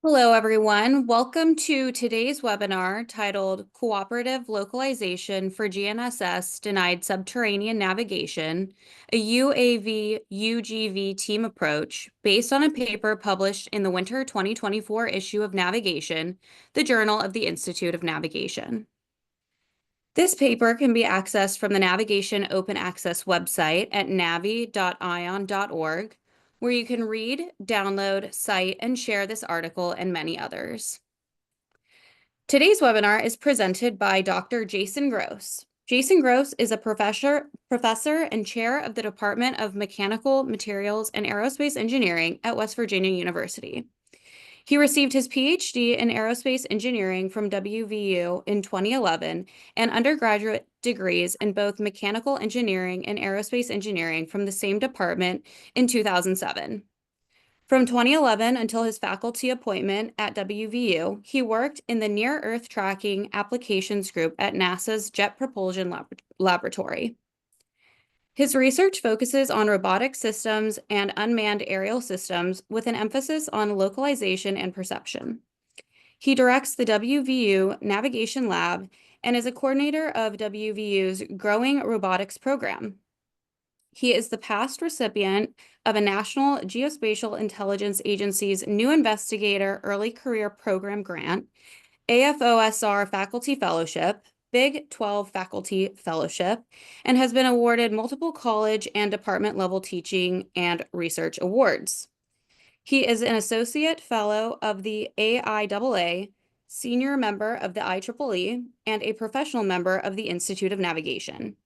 Hello, everyone. Welcome to today's webinar titled Cooperative Localization for GNSS-Denied Subterranean Navigation, a UAV UGV team approach based on a paper published in the winter 2024 issue of Navigation, the Journal of the Institute of Navigation. This paper can be accessed from the Navigation Open Access website at navi.ion.org, where you can read, download, cite, and share this article and many others. Today's webinar is presented by Dr. Jason Gross. Jason Gross is a professor and chair of the Department of Mechanical Materials and Aerospace Engineering at West Virginia University. He received his PhD in aerospace engineering from WVU in 2011 and undergraduate degrees in both mechanical engineering and aerospace engineering from the same department in 2007. From 2011 until his faculty appointment at WVU, he worked in the Near Earth Tracking Applications Group at NASA's Jet Propulsion Laboratory. His research focuses on robotic systems and unmanned aerial systems with an emphasis on localization and perception. He directs the WVU Navigation Lab and is a coordinator of WVU's growing robotics program. He is the past recipient of a National Geospatial Intelligence Agency's New Investigator Early Career Program grant, AFOSR Faculty Fellowship, Big 12 Faculty Fellowship, and has been awarded multiple college and department level teaching and research awards. He is an associate fellow of the AIAA, senior member of the IEEE, and a professional member of the Institute of Navigation.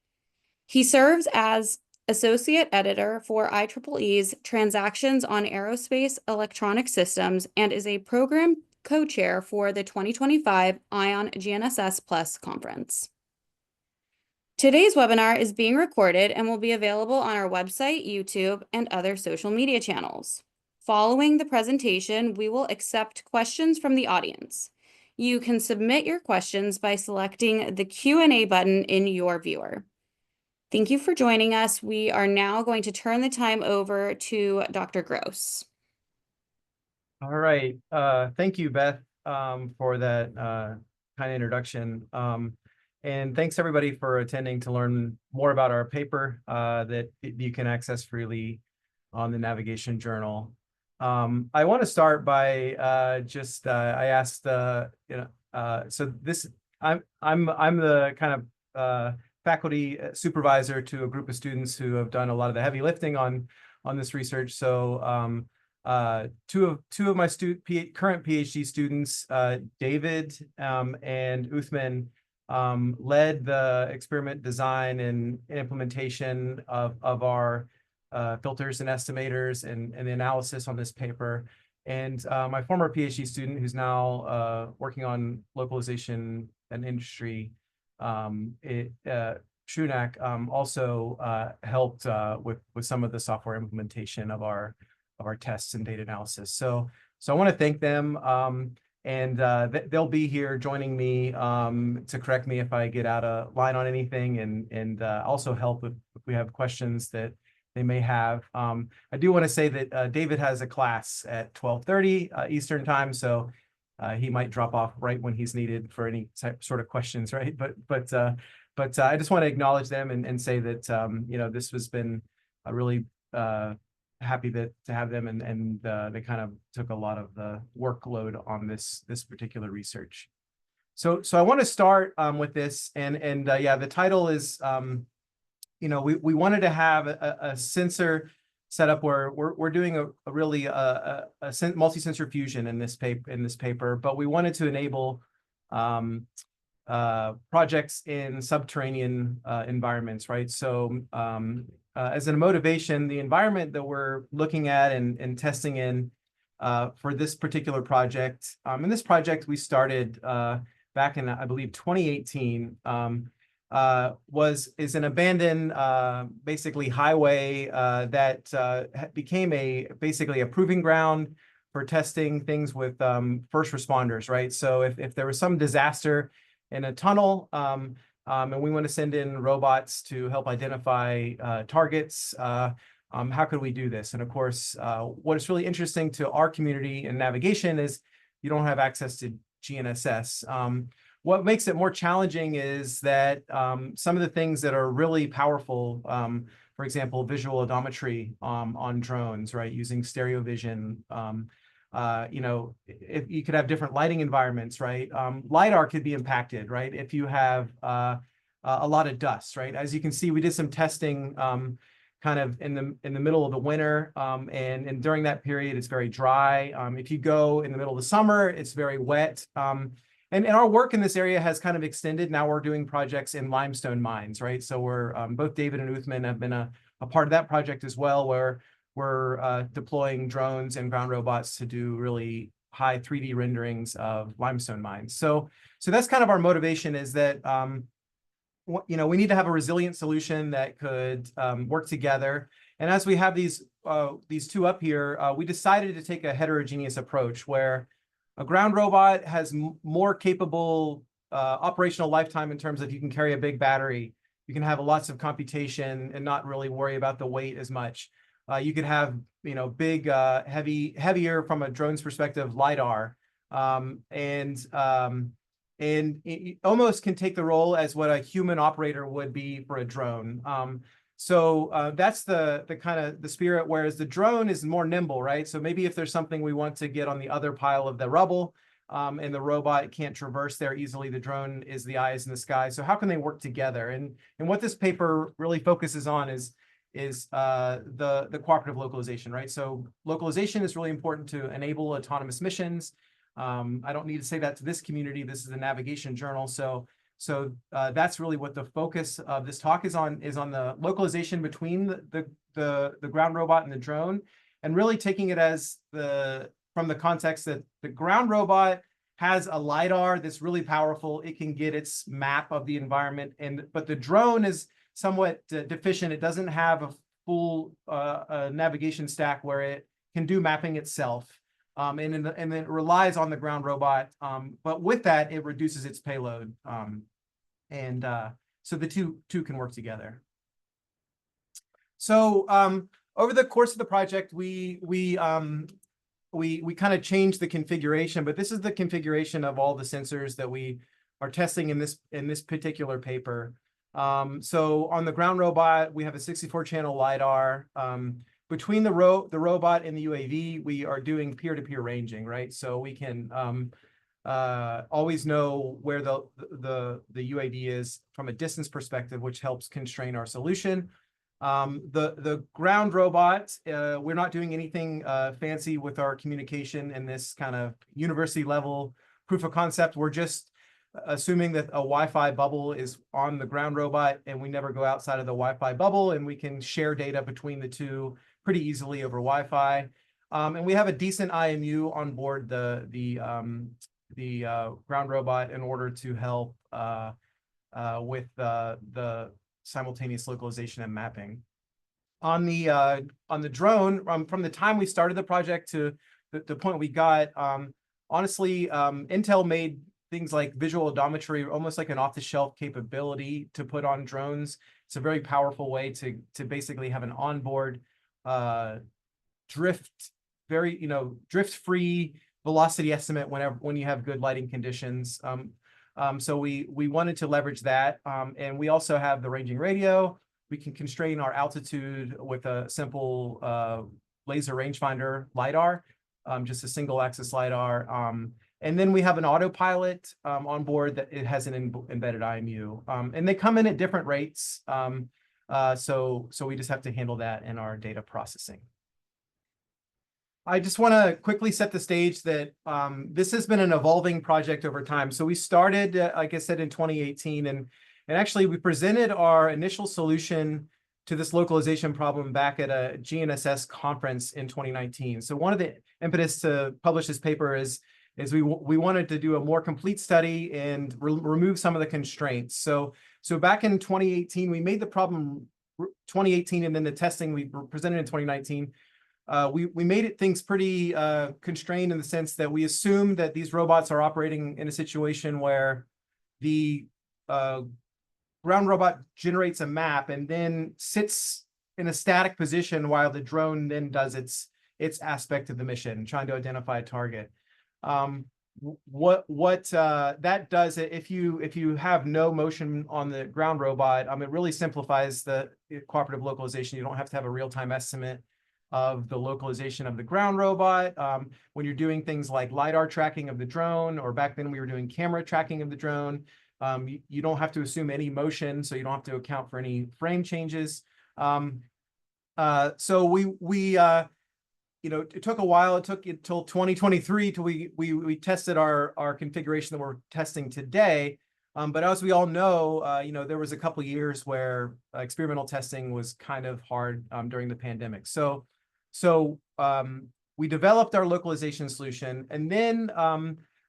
He serves as associate editor for IEEE's Transactions on Aerospace Electronic Systems and is a program co-chair for the 2025 ION GNSS Plus conference. Today's webinar is being recorded and will be available on our website, YouTube, and other social media channels. Following the presentation, we will accept questions from the audience. You can submit your questions by selecting the Q&A button in your viewer. Thank you for joining us. We are now going to turn the time over to Dr. Gross. All right. Thank you, Beth, for that kind of introduction. And thanks, everybody, for attending to learn more about our paper that you can access freely on the Navigation Journal. I want to start by I asked, so this, I'm the kind of faculty supervisor to a group of students who have done a lot of the heavy lifting on this research. So two of my current PhD students, David and Uthman, led the experiment design and implementation of our filters and estimators and the analysis on this paper. And my former PhD student, who's now working on localization and industry, Shunak, also helped with some of the software implementation of our tests and data analysis. So I want to thank them, and they'll be here joining me to correct me if I get out of line on anything, and also help if we have questions that they may have. I do want to say that David has a class at 12:30 Eastern time, so he might drop off right when he's needed for any sort of questions, right? But I just want to acknowledge them and say that this has been a really happy to have them, and they kind of took a lot of the workload on this particular research. So I want to start with this, and yeah, the title is we wanted to have a sensor setup where we're doing a really multi-sensor fusion in this paper, but we wanted to enable projects in subterranean environments, right? So as a motivation, the environment that we're looking at and testing in for this particular project, in this project we started back in, I believe, 2018, is an abandoned basically highway that became basically a proving ground for testing things with first responders, right? So if there was some disaster in a tunnel, and we want to send in robots to help identify targets, how could we do this? And of course, what is really interesting to our community in navigation is you don't have access to GNSS. What makes it more challenging is that some of the things that are really powerful, for example, visual odometry on drones, right, using stereo vision. If you could have different lighting environments, right? Lidar could be impacted, right? If you have a lot of dust, right? As you can see, we did some testing kind of in the middle of the winter, and during that period, it's very dry. If you go in the middle of the summer, it's very wet. And our work in this area has kind of extended. Now we're doing projects in limestone mines, right? So we're both David and Uthman have been a part of that project as well, where we're deploying drones and ground robots to do really high 3D renderings of limestone mines. So that's kind of our motivation, is that we need to have a resilient solution that could work together. And as we have these two up here, we decided to take a heterogeneous approach where a ground robot has more capable operational lifetime in terms of you can carry a big battery, you can have lots of computation and not really worry about the weight as much. You could have big, heavier from a drone's perspective lidar, and it almost can take the role as what a human operator would be for a drone. So that's the kind of the spirit, whereas the drone is more nimble, right? So maybe if there's something we want to get on the other pile of the rubble, and the robot can't traverse there easily, the drone is the eyes in the sky. So how can they work together? And what this paper really focuses on is the cooperative localization, right? So localization is really important to enable autonomous missions. I don't need to say that to this community. This is a navigation journal. So that's really what the focus of this talk is on the localization between the ground robot and the drone, and really taking it as from the context that the ground robot has a lidar that's really powerful. It can get its map of the environment, but the drone is somewhat deficient. It doesn't have a full navigation stack where it can do mapping itself. And then it relies on the ground robot. But with that, it reduces its payload. So the two can work together. So over the course of the project, we kind of changed the configuration, but this is the configuration of all the sensors that we are testing in this particular paper. So on the ground robot, we have a 64-channel lidar. Between the robot and the UAV, we are doing peer-to-peer ranging, right? So we can always know where the UAV is from a distance perspective, which helps constrain our solution. The ground robot, we're not doing anything fancy with our communication in this kind of university level proof of concept. We're just assuming that a Wi-Fi bubble is on the ground robot and we never go outside of the Wi-Fi bubble, and we can share data between the two pretty easily over Wi-Fi. And we have a decent IMU on board the ground robot in order to help with the simultaneous localization and mapping. On the drone, from the time we started the project to the point we got, honestly, Intel made things like visual odometry almost like an off-the-shelf capability to put on drones. It's a very powerful way to basically have an onboard drift-free velocity estimate when you have good lighting conditions. So we wanted to leverage that, and we also have the ranging radio. We can constrain our altitude with a simple laser rangefinder lidar, just a single axis lidar. And then we have an autopilot on board that it has an embedded IMU, and they come in at different rates. So we just have to handle that in our data processing. I just want to quickly set the stage that this has been an evolving project over time. So we started, like I said, in 2018, and actually we presented our initial solution to this localization problem back at a GNSS conference in 2019. So one of the impetus to publish this paper is we wanted to do a more complete study and remove some of the constraints. So back in 2018, we made the problem 2018, and then the testing we presented in 2019. We made things pretty constrained in the sense that we assume that these robots are operating in a situation where the ground robot generates a map and then sits in a static position while the drone then does its aspect of the mission, trying to identify a target. What that does, if you have no motion on the ground robot, it really simplifies the cooperative localization. You don't have to have a real-time estimate of the localization of the ground robot. When you're doing things like lidar tracking of the drone, or back then we were doing camera tracking of the drone, you don't have to assume any motion, so you don't have to account for any frame changes. So we it took a while. It took until 2023 till we tested our configuration that we're testing today. But as we all know, there was a couple of years where experimental testing was kind of hard during the pandemic. So we developed our localization solution, and then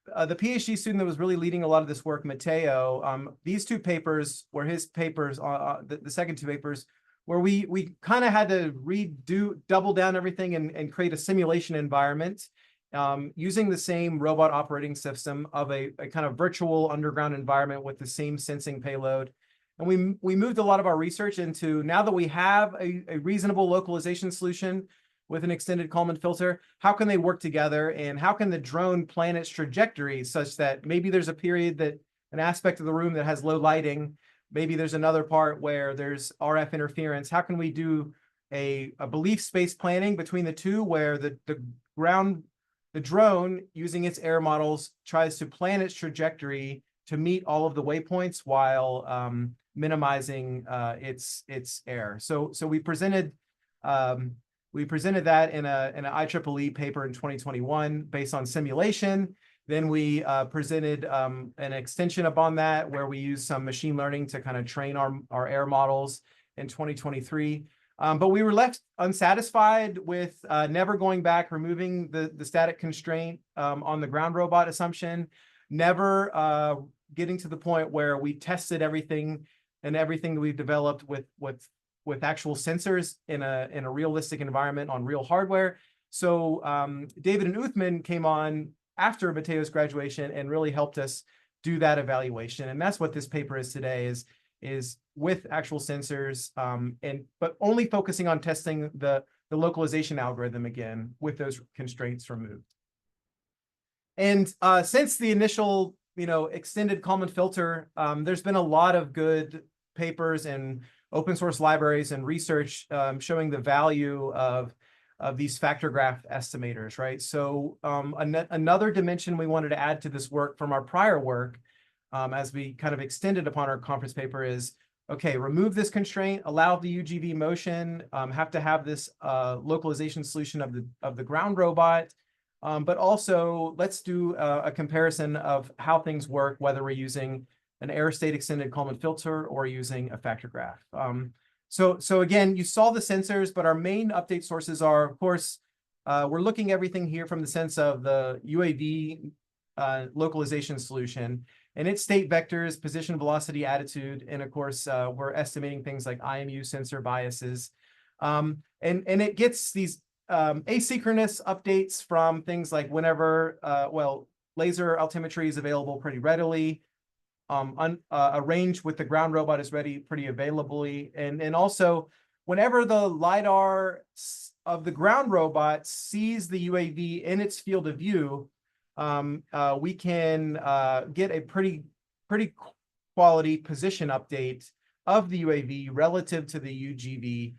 the PhD student that was really leading a lot of this work, Matteo, these two papers were his papers, the second two papers, where we kind of had to double down everything and create a simulation environment using the same robot operating system of a kind of virtual underground environment with the same sensing payload. And we moved a lot of our research into, now that we have a reasonable localization solution with an extended Kalman filter, how can they work together, and how can the drone plan its trajectory such that maybe there's a period that an aspect of the room that has low lighting, maybe there's another part where there's RF interference. How can we do a belief space planning between the two, where the drone, using its air models, tries to plan its trajectory to meet all of the waypoints while minimizing its error. So we presented that in an IEEE paper in 2021 based on simulation. Then we presented an extension upon that, where we used some machine learning to kind of train our air models in 2023. But we were left unsatisfied with never going back, removing the static constraint on the ground robot assumption, never getting to the point where we tested everything that we've developed with actual sensors in a realistic environment on real hardware. So David and Uthman came on after Matteo's graduation and really helped us do that evaluation. And that's what this paper is today, is with actual sensors, but only focusing on testing the localization algorithm again with those constraints removed. And since the initial extended Kalman filter, there's been a lot of good papers and open source libraries and research showing the value of these factor graph estimators, right? So another dimension we wanted to add to this work from our prior work, as we kind of extended upon our conference paper, is, okay, remove this constraint, allow the UGV motion, have to have this localization solution of the ground robot, but also let's do a comparison of how things work, whether we're using an air state extended Kalman filter or using a factor graph. So again, you saw the sensors, but our main update sources are, of course, we're looking at everything here from the sense of the UAV localization solution and its state vectors, position, velocity, attitude, and of course, we're estimating things like IMU sensor biases. And it gets these asynchronous updates from things like whenever, laser altimetry is available pretty readily. A range with the ground robot is ready pretty availably. And also, whenever the lidar of the ground robot sees the UAV in its field of view, we can get a pretty quality position update of the UAV relative to the UGV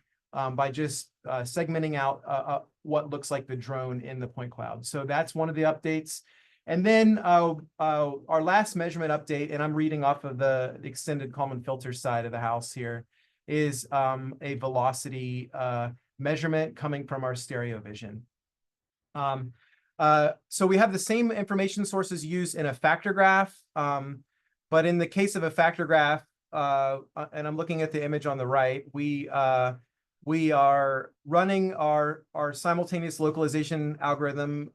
by just segmenting out what looks like the drone in the point cloud. So that's one of the updates. And then our last measurement update, and I'm reading off of the extended Kalman filter side of the house here, is a velocity measurement coming from our stereo vision. So we have the same information sources used in a factor graph, but in the case of a factor graph, and I'm looking at the image on the right, we are running our simultaneous localization algorithm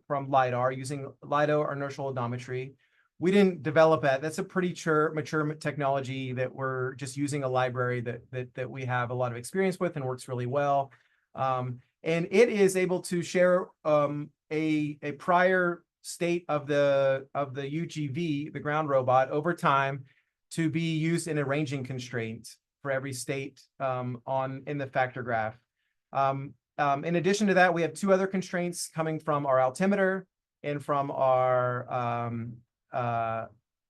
from lidar using lidar inertial odometry. We didn't develop that. That's a pretty mature technology that we're just using a library that we have a lot of experience with and works really well. And it is able to share a prior state of the UGV, the ground robot, over time to be used in a ranging constraint for every state in the factor graph. In addition to that, we have two other constraints coming from our altimeter. and from our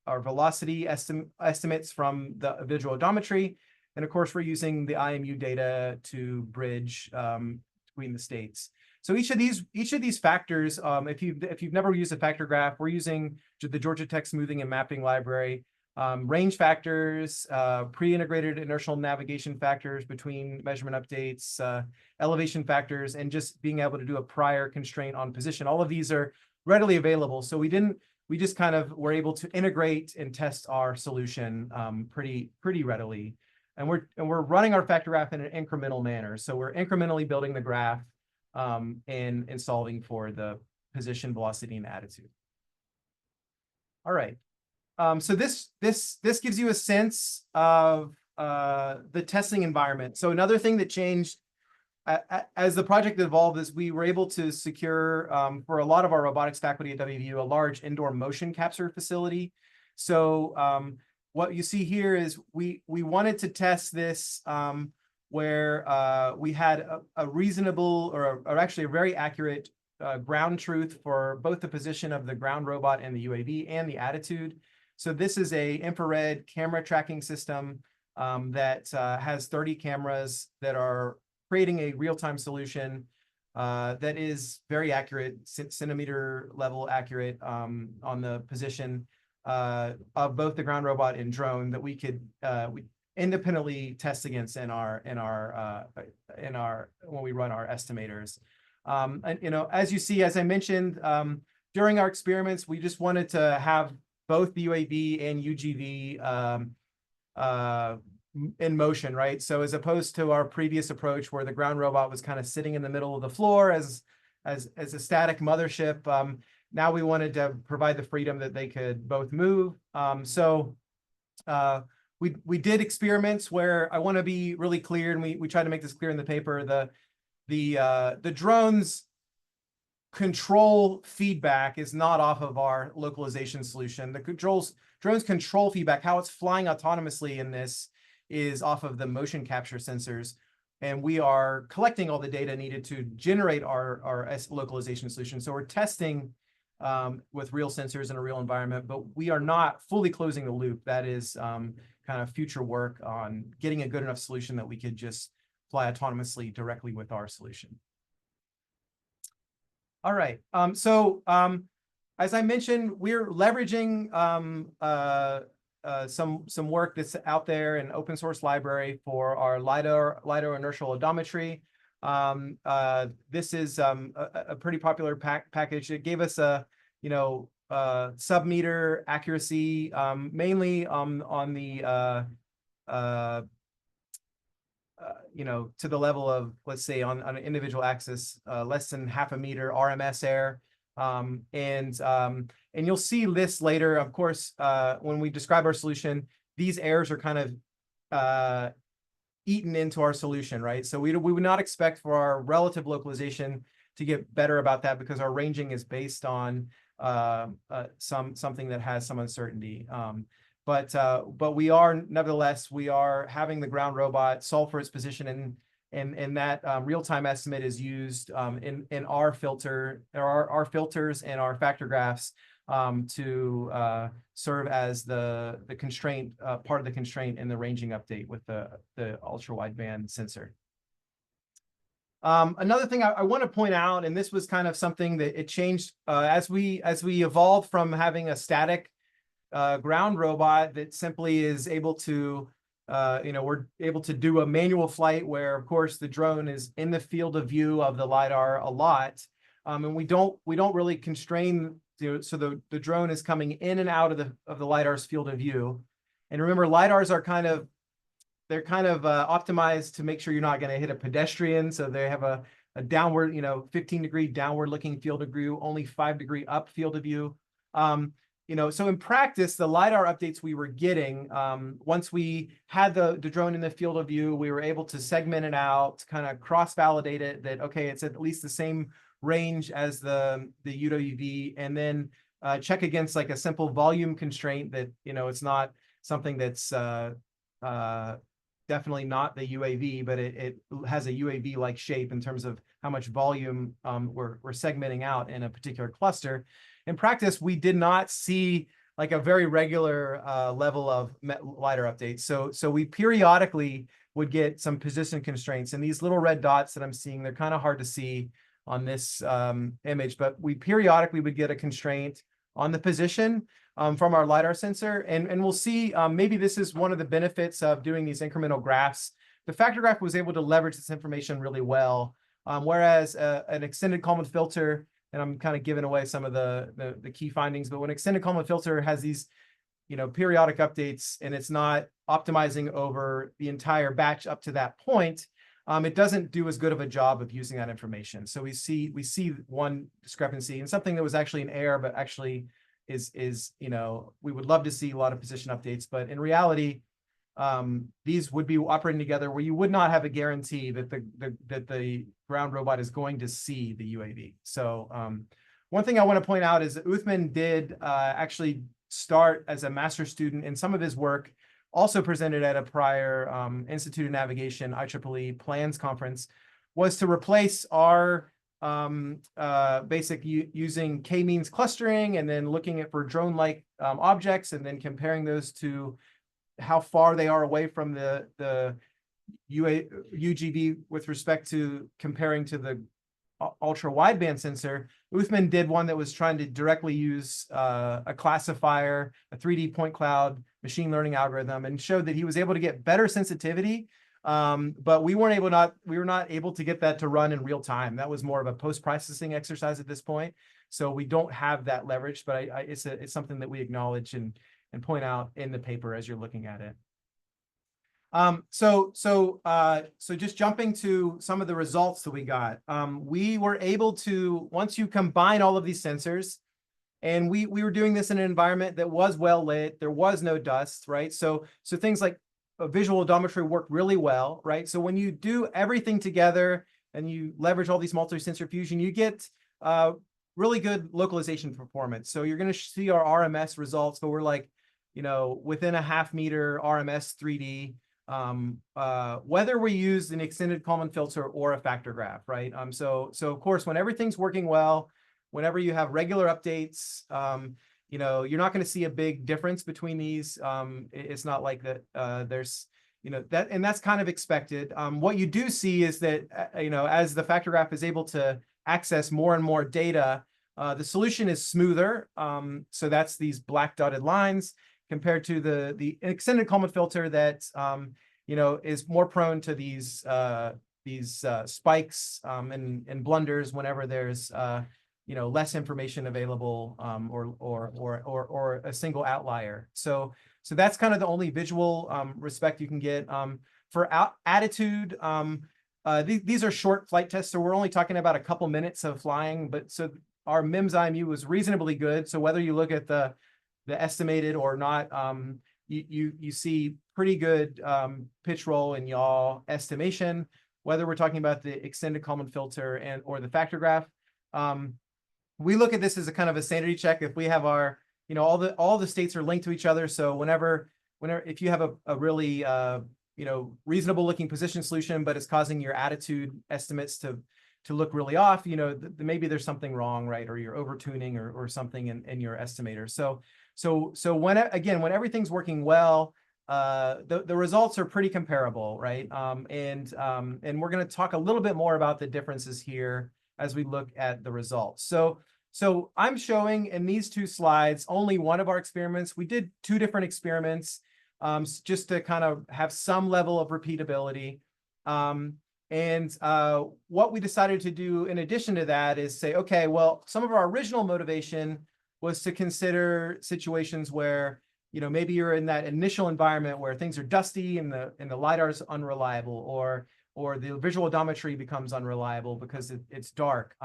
velocity estimates from the visual odometry. And of course, we're using the IMU data to bridge between the states. So each of these factors, if you've never used a factor graph, we're using the Georgia Tech Smoothing and Mapping Library. Range factors, pre-integrated inertial navigation factors between measurement updates, elevation factors, and just being able to do a prior constraint on position. All of these are readily available. So we just kind of were able to integrate and test our solution pretty readily. And we're running our factor graph in an incremental manner. So we're incrementally building the graph and solving for the position, velocity, and attitude. All right. So this gives you a sense of the testing environment. So another thing that changed as the project evolved is we were able to secure for a lot of our robotics faculty at WVU a large indoor motion capture facility. So what you see here is we wanted to test this where we had a reasonable or actually a very accurate ground truth for both the position of the ground robot and the UAV and the attitude. So this is a infrared camera tracking system that has 30 cameras that are creating a real-time solution that is very accurate, centimeter level accurate on the position of both the ground robot and drone that we could independently test against in our when we run our estimators. And as you see, as I mentioned, during our experiments, we just wanted to have both the UAV and UGV in motion, right? So as opposed to our previous approach where the ground robot was kind of sitting in the middle of the floor as a static mothership, now we wanted to provide the freedom that they could both move. We did experiments where I want to be really clear, and we tried to make this clear in the paper. The drone's control feedback is not off of our localization solution. The drone's control feedback, how it's flying autonomously in this, is off of the motion capture sensors. And we are collecting all the data needed to generate our localization solution. So we're testing with real sensors in a real environment, but we are not fully closing the loop. That is kind of future work on getting a good enough solution that we could just fly autonomously directly with our solution. All right. As I mentioned, we're leveraging some work that's out there in open source library for our lidar inertial odometry. This is a pretty popular package. It gave us a sub-meter accuracy, mainly on the to the level of, let's say, on an individual axis, less than half a meter RMS error. And you'll see this later. Of course, when we describe our solution, these errors are kind of eaten into our solution, right? So we would not expect for our relative localization to get better about that because our ranging is based on something that has some uncertainty. But we are, nevertheless, we are having the ground robot solve for its position, and that real-time estimate is used in our filters and our factor graphs to serve as the constraint, part of the constraint in the ranging update with the ultra-wideband sensor. Another thing I want to point out, and this was kind of something that it changed as we evolved from having a static ground robot that simply is able to, we're able to do a manual flight where, of course, the drone is in the field of view of the lidar a lot, and we don't really constrain. So the drone is coming in and out of the lidar's field of view. And remember, lidars are kind of optimized to make sure you're not going to hit a pedestrian. So they have a downward, 15-degree downward looking field of view, only 5-degree up field of view. So in practice, the lidar updates we were getting, once we had the drone in the field of view, we were able to segment it out, kind of cross-validate it that, okay, it's at least the same range as the UWV, and then check against like a simple volume constraint that, it's not something that's definitely not the UAV, but it has a UAV-like shape in terms of how much volume we're segmenting out in a particular cluster. In practice, we did not see like a very regular level of lidar updates. So we periodically would get some position constraints, and these little red dots that I'm seeing, they're kind of hard to see on this image, but we periodically would get a constraint on the position from our LiDAR sensor. And we'll see, maybe this is one of the benefits of doing these incremental graphs. The factor graph was able to leverage this information really well, whereas an extended Kalman filter, and I'm kind of giving away some of the key findings, but when extended Kalman filter has these, periodic updates and it's not optimizing over the entire batch up to that point, it doesn't do as good of a job of using that information. So we see one discrepancy, and something that was actually in error, but actually is we would love to see a lot of position updates, but in reality, these would be operating together where you would not have a guarantee that the ground robot is going to see the UAV. So one thing I want to point out is that Uthman did actually start as a master's student, and some of his work also presented at a prior Institute of Navigation IEEE plans conference, was to replace our basic using k-means clustering and then looking at for drone-like objects and then comparing those to how far they are away from the UGV with respect to comparing to the ultra-wideband sensor. Uthman did one that was trying to directly use a classifier, a 3D point cloud machine learning algorithm, and showed that he was able to get better sensitivity, but we were not able to get that to run in real time. That was more of a post-processing exercise at this point, so we don't have that leverage. But it's something that we acknowledge and point out in the paper as you're looking at it. So just jumping to some of the results that we got, we were able to, once you combine all of these sensors, and we were doing this in an environment that was well lit, there was no dust, right? So things like visual odometry work really well, right? So when you do everything together and you leverage all these multi-sensor fusion, you get really good localization performance. So you're going to see our RMS results, but we're like, within a half-meter RMS 3D. Whether we use an extended Kalman filter or a factor graph, right? So of course, when everything's working well, whenever you have regular updates, you're not going to see a big difference between these. It's not like that. There's, that, and that's kind of expected. What you do see is that, as the factor graph is able to access more and more data, the solution is smoother. So that's these black dotted lines, compared to the extended Kalman filter that is more prone to these spikes and blunders whenever there's less information available, or a single outlier. So that's kind of the only visual respect you can get. For attitude, these are short flight tests, so we're only talking about a couple minutes of flying, but so our MIMS IMU was reasonably good. So whether you look at the estimated or not, you see pretty good pitch roll and yaw estimation, whether we're talking about the extended Kalman filter or the factor graph. We look at this as a kind of a sanity check. If we have our, all the states are linked to each other. So whenever if you have a really reasonable looking position solution, but it's causing your attitude estimates to look really off, maybe there's something wrong, right? Or you're over tuning or something in your estimator. So when everything's working well, the results are pretty comparable, right? And we're going to talk a little bit more about the differences here as we look at the results. So I'm showing in these two slides only one of our experiments. We did two different experiments just to kind of have some level of repeatability. And what we decided to do in addition to that is say, okay, well, some of our original motivation was to consider situations where, maybe you're in that initial environment where things are dusty and the lidar is unreliable, or the visual odometry becomes unreliable because it's dark.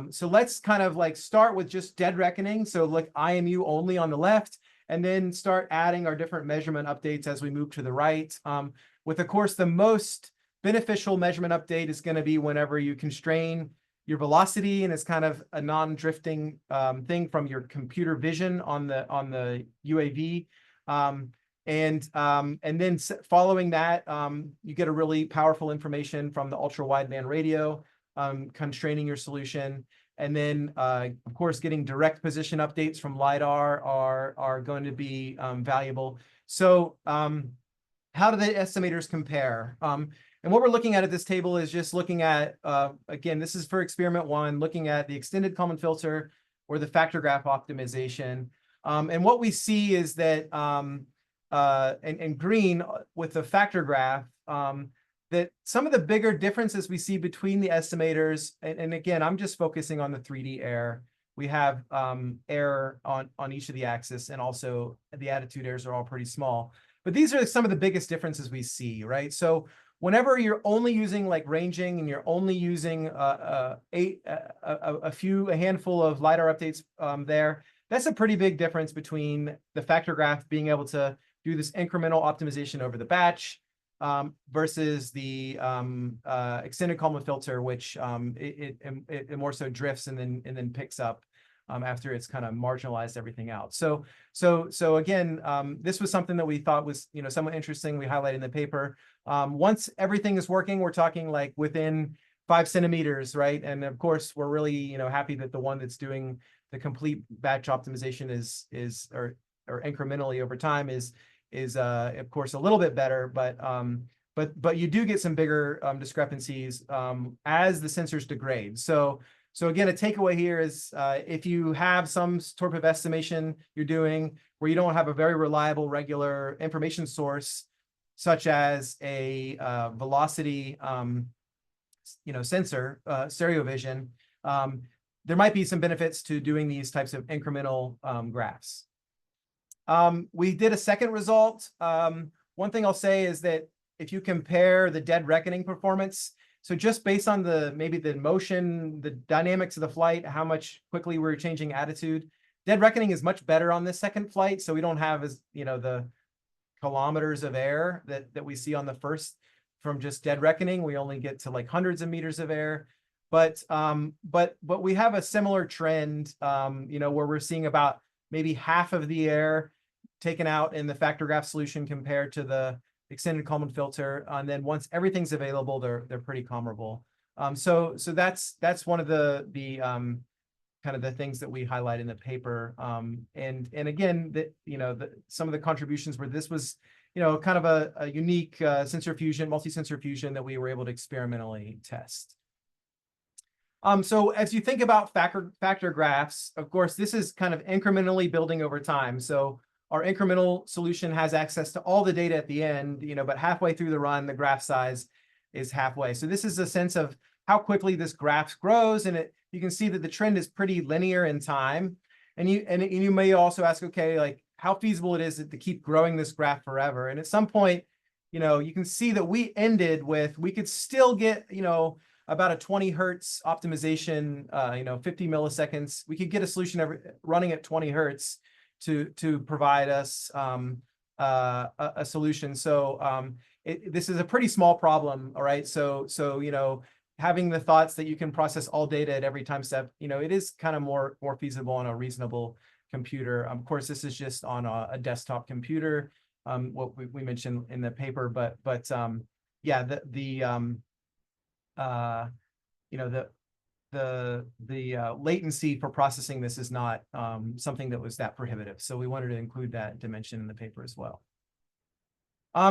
So let's kind of like start with just dead reckoning. So like IMU only on the left, and then start adding our different measurement updates as we move to the right. With, of course, the most beneficial measurement update is going to be whenever you constrain your velocity, and it's kind of a non-drifting thing from your computer vision on the UAV. And then following that, you get a really powerful information from the ultra wideband radio, constraining your solution. And then, of course, getting direct position updates from lidar are going to be valuable. So how do the estimators compare? And what we're looking at this table is just looking at, again, this is for experiment 1, looking at the extended Kalman filter or the factor graph optimization. And what we see is that in green with the factor graph, that some of the bigger differences we see between the estimators, and again, I'm just focusing on the 3D error. We have error on each of the axes, and also the attitude errors are all pretty small. But these are some of the biggest differences we see, right? So whenever you're only using like ranging and you're only using a handful of lidar updates there, that's a pretty big difference between the factor graph being able to do this incremental optimization over the batch versus the extended Kalman filter, which it more so drifts and then picks up after it's kind of marginalized everything out. So again, this was something that we thought was somewhat interesting. We highlighted in the paper. Once everything is working, we're talking like within 5 centimeters, right? And of course, we're really happy that the one that's doing the complete batch optimization is or incrementally over time is of course a little bit better, but you do get some bigger discrepancies as the sensors degrade. So again, a takeaway here is if you have some sort of estimation you're doing where you don't have a very reliable, regular information source, such as a velocity sensor, stereo vision, there might be some benefits to doing these types of incremental graphs. We did a second result. One thing I'll say is that if you compare the dead reckoning performance, so just based on maybe the motion, the dynamics of the flight, how much quickly we're changing attitude, dead reckoning is much better on this second flight. So we don't have as the kilometers of air that we see on the first from just dead reckoning. We only get to like hundreds of meters of air. But we have a similar trend, where we're seeing about maybe half of the air taken out in the factor graph solution compared to the extended Kalman filter. And then once everything's available, they're pretty comparable. So that's one of the kind of the things that we highlight in the paper. And again, some of the contributions where this was kind of a unique sensor fusion, multi-sensor fusion that we were able to experimentally test. So as you think about factor graphs, of course, this is kind of incrementally building over time. So our incremental solution has access to all the data at the end, but halfway through the run, the graph size is halfway. So this is a sense of how quickly this graph grows, and you can see that the trend is pretty linear in time. And you may also ask, okay, like how feasible it is to keep growing this graph forever. And at some point, you can see that we could still get, about a 20 hertz optimization, 50 milliseconds. We could get a solution running at 20 hertz to provide us a solution. So this is a pretty small problem, all right? So having the thoughts that you can process all data at every time step, it is kind of more feasible on a reasonable computer. Of course, this is just on a desktop computer, what we mentioned in the paper, but yeah, the latency for processing this is not something that was that prohibitive. So we wanted to include that dimension in the paper as well.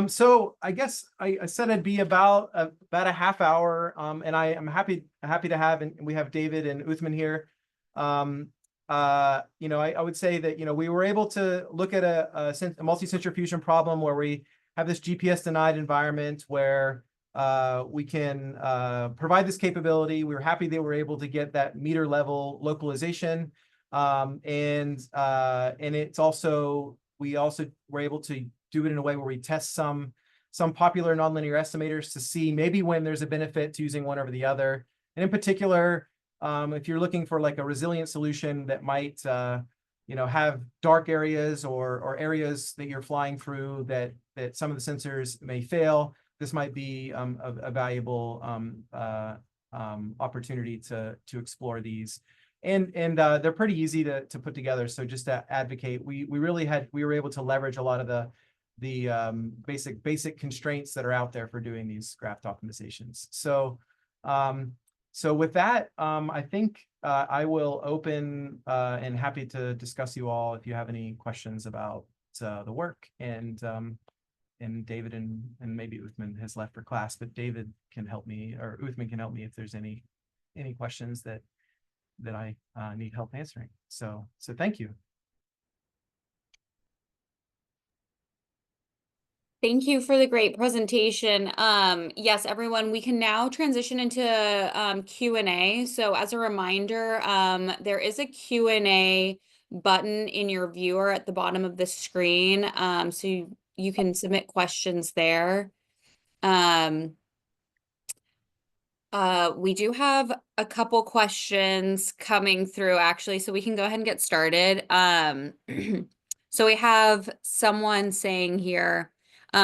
So I guess I said it'd be about a half hour, and I am happy to have, and we have David and Uthman here. I would say that we were able to look at a multi-sensor fusion problem where we have this GPS denied environment where we can provide this capability. We were happy they were able to get that meter level localization, and it's also we also were able to do it in a way where we test some popular nonlinear estimators to see maybe when there's a benefit to using one over the other. And in particular, if you're looking for like a resilient solution that might have dark areas or areas that you're flying through that some of the sensors may fail, this might be a valuable opportunity to explore these. And they're pretty easy to put together. So just to advocate, we were able to leverage a lot of the basic constraints that are out there for doing these graph optimizations. So with that, I think I will open and happy to discuss you all if you have any questions about the work. And David and maybe Uthman has left for class, but David can help me, or Uthman can help me if there's any questions that I need help answering. So thank you. Thank you for the great presentation. Yes, everyone, we can now transition into Q&A. So as a reminder, there is a Q&A button in your viewer at the bottom of the screen. So you can submit questions there. We do have a couple questions coming through actually, so we can go ahead and get started. So we have someone saying here,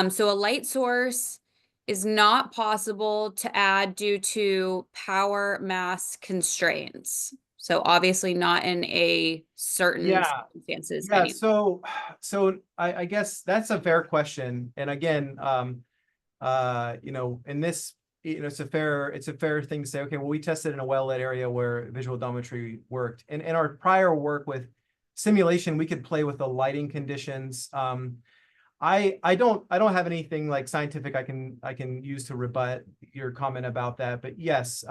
so a light source is not possible to add due to power mass constraints. So obviously not in a certain circumstances. Yeah. So I guess that's a fair question. And again, in this, it's a fair thing to say, okay, well, we tested in a well-lit area where visual odometry worked. And in our prior work with simulation, we could play with the lighting conditions. I don't have anything like scientific I can use to rebut your comment about that. But yes,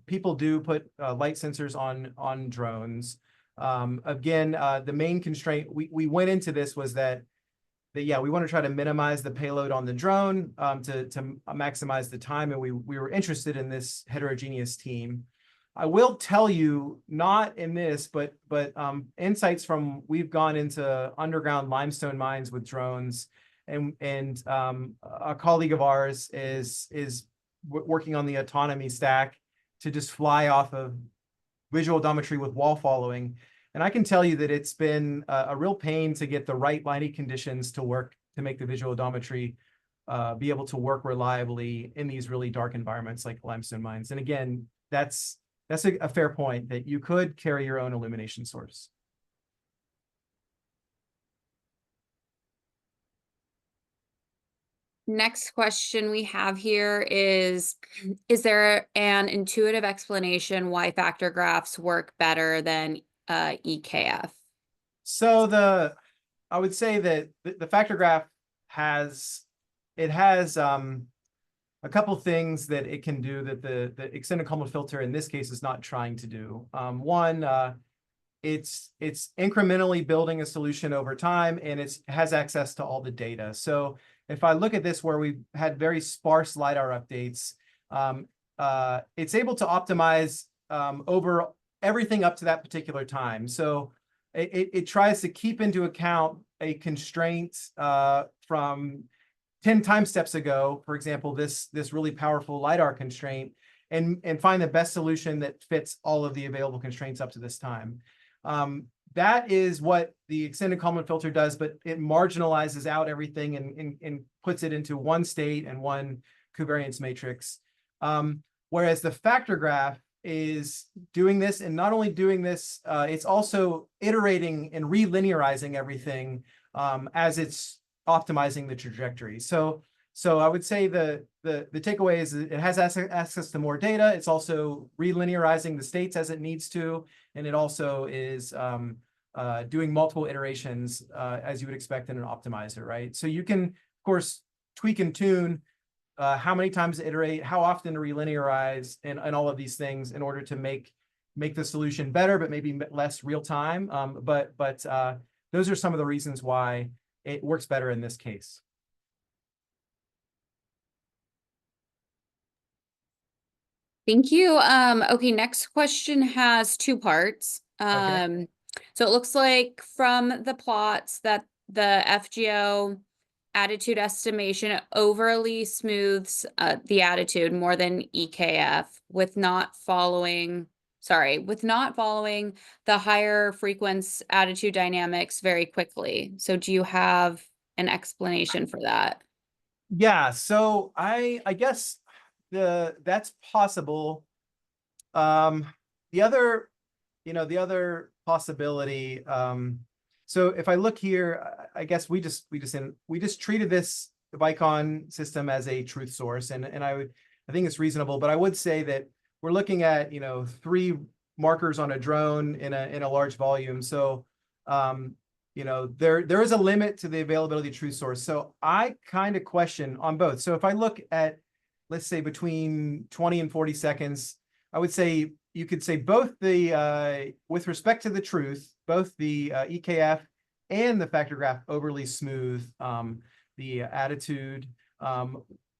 people do put light sensors on drones. Again, the main constraint we went into this was that yeah, we want to try to minimize the payload on the drone to maximize the time, and we were interested in this heterogeneous team. I will tell you, not in this, but insights from we've gone into underground limestone mines with drones, and a colleague of ours is working on the autonomy stack to just fly off of visual odometry with wall following. And I can tell you that it's been a real pain to get the right lighting conditions to work to make the visual odometry be able to work reliably in these really dark environments like limestone mines. And again, that's a fair point, that you could carry your own illumination source. Next question we have here is there an intuitive explanation why factor graphs work better than EKF? So I would say that the factor graph has a couple things that it can do that the extended Kalman filter in this case is not trying to do. One, it's incrementally building a solution over time, and it has access to all the data. So if I look at this where we've had very sparse LiDAR updates, it's able to optimize over everything up to that particular time. So it tries to keep into account a constraint from 10 time steps ago, for example, this really powerful LiDAR constraint, and find the best solution that fits all of the available constraints up to this time. That is what the extended Kalman filter does, but it marginalizes out everything and puts it into one state and one covariance matrix. Whereas the factor graph is doing this, and not only doing this, it's also iterating and relinearizing everything as it's optimizing the trajectory. So I would say the takeaway is it has access to more data. It's also relinearizing the states as it needs to, and it also is doing multiple iterations as you would expect in an optimizer, right? So you can, of course, tweak and tune how many times to iterate, how often to relinearize, and all of these things in order to make the solution better, but maybe less real time. But those are some of the reasons why it works better in this case. Thank you. Okay, next question has two parts. Okay. So it looks like from the plots that the FGO attitude estimation overly smooths the attitude more than EKF with not following the higher frequency attitude dynamics very quickly. So do you have an explanation for that? Yeah, so I guess that's possible. The other possibility, So if I look here, I guess we just treated this Vicon system as a truth source, and I think it's reasonable, but I would say that we're looking at, 3 markers on a drone in a large volume. So there is a limit to the availability of truth source. So I kind of question on both. So if I look at, let's say, between 20 and 40 seconds, I would say you could say both the with respect to the truth, both the EKF and the factor graph overly smooth. The attitude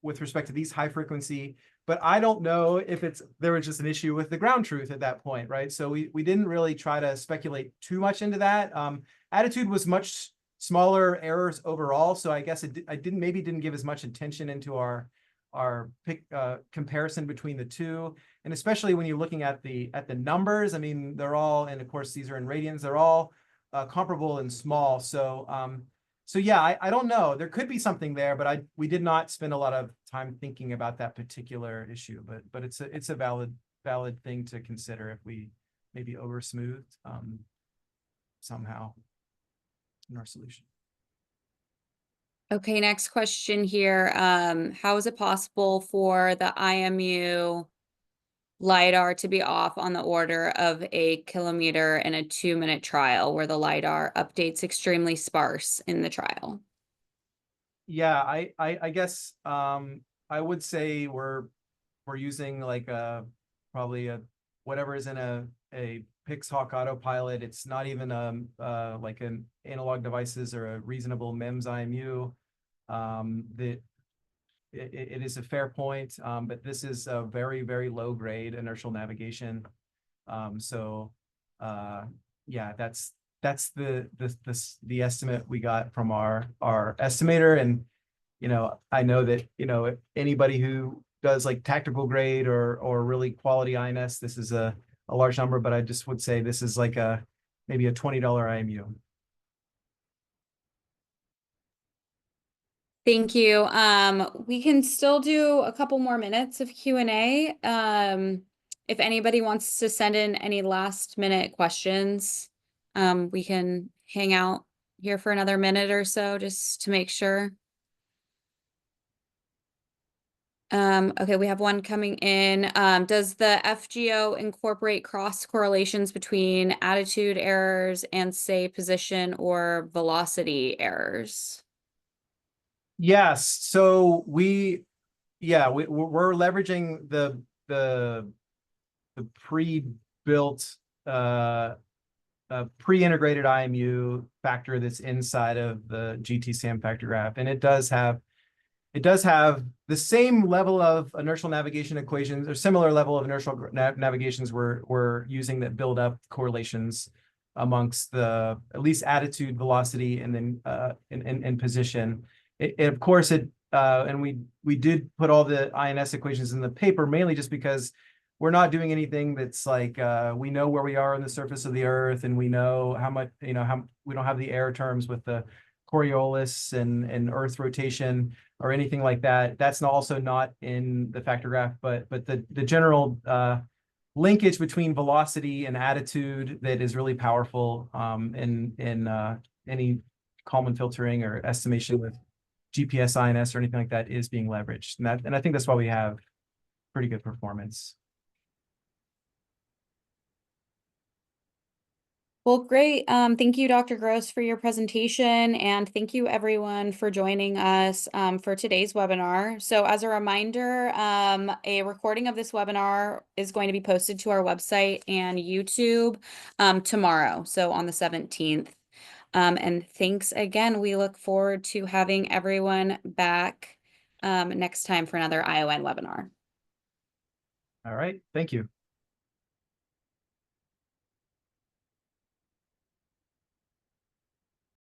with respect to these high frequency, but I don't know if there was just an issue with the ground truth at that point, right? So we didn't really try to speculate too much into that. Attitude was much smaller errors overall, so I guess I didn't give as much attention into our comparison between the two, and especially when you're looking at the numbers. I mean, they're all, and of course these are in radians, they're all comparable and small. So yeah, I don't know. There could be something there, but we did not spend a lot of time thinking about that particular issue. But it's a valid thing to consider if we maybe over smoothed somehow in our solution. Okay, next question here. How is it possible for the IMU lidar to be off on the order of a kilometer in a 2-minute trial where the lidar updates extremely sparse in the trial? Yeah, I guess I would say we're using like probably whatever is in a Pixhawk autopilot. It's not even like an analog devices or a reasonable MEMS IMU. That it is a fair point, but this is a very, very low grade inertial navigation. So yeah, that's the estimate we got from our estimator. And I know that anybody who does like tactical grade or really quality INS, this is a large number, but I just would say this is like maybe a $20 IMU. Thank you. We can still do a couple more minutes of Q&A. If anybody wants to send in any last minute questions, we can hang out here for another minute or so just to make sure. Okay, we have one coming in. Does the FGO incorporate cross correlations between attitude errors and, say, position or velocity errors? Yes. So we're leveraging the pre-built pre-integrated IMU factor that's inside of the GT-SAM factor graph, and it does have the same level of inertial navigation equations, or similar level of inertial navigations we're using that build up correlations amongst the at least attitude, velocity, and then in position. Of course, and we did put all the INS equations in the paper mainly just because we're not doing anything that's like we know where we are on the surface of the Earth, and we know how much how we don't have the error terms with the Coriolis and Earth rotation or anything like that. That's also not in the factor graph, but the general linkage between velocity and attitude that is really powerful in any Kalman filtering or estimation with GPS INS or anything like that is being leveraged, and I think that's why we have pretty good performance. Well, great. Thank you, Dr. Gross, for your presentation, and thank you everyone for joining us for today's webinar. So as a reminder, a recording of this webinar is going to be posted to our website and YouTube tomorrow, so on the 17th. And thanks again. We look forward to having everyone back next time for another ION webinar. All right, thank you.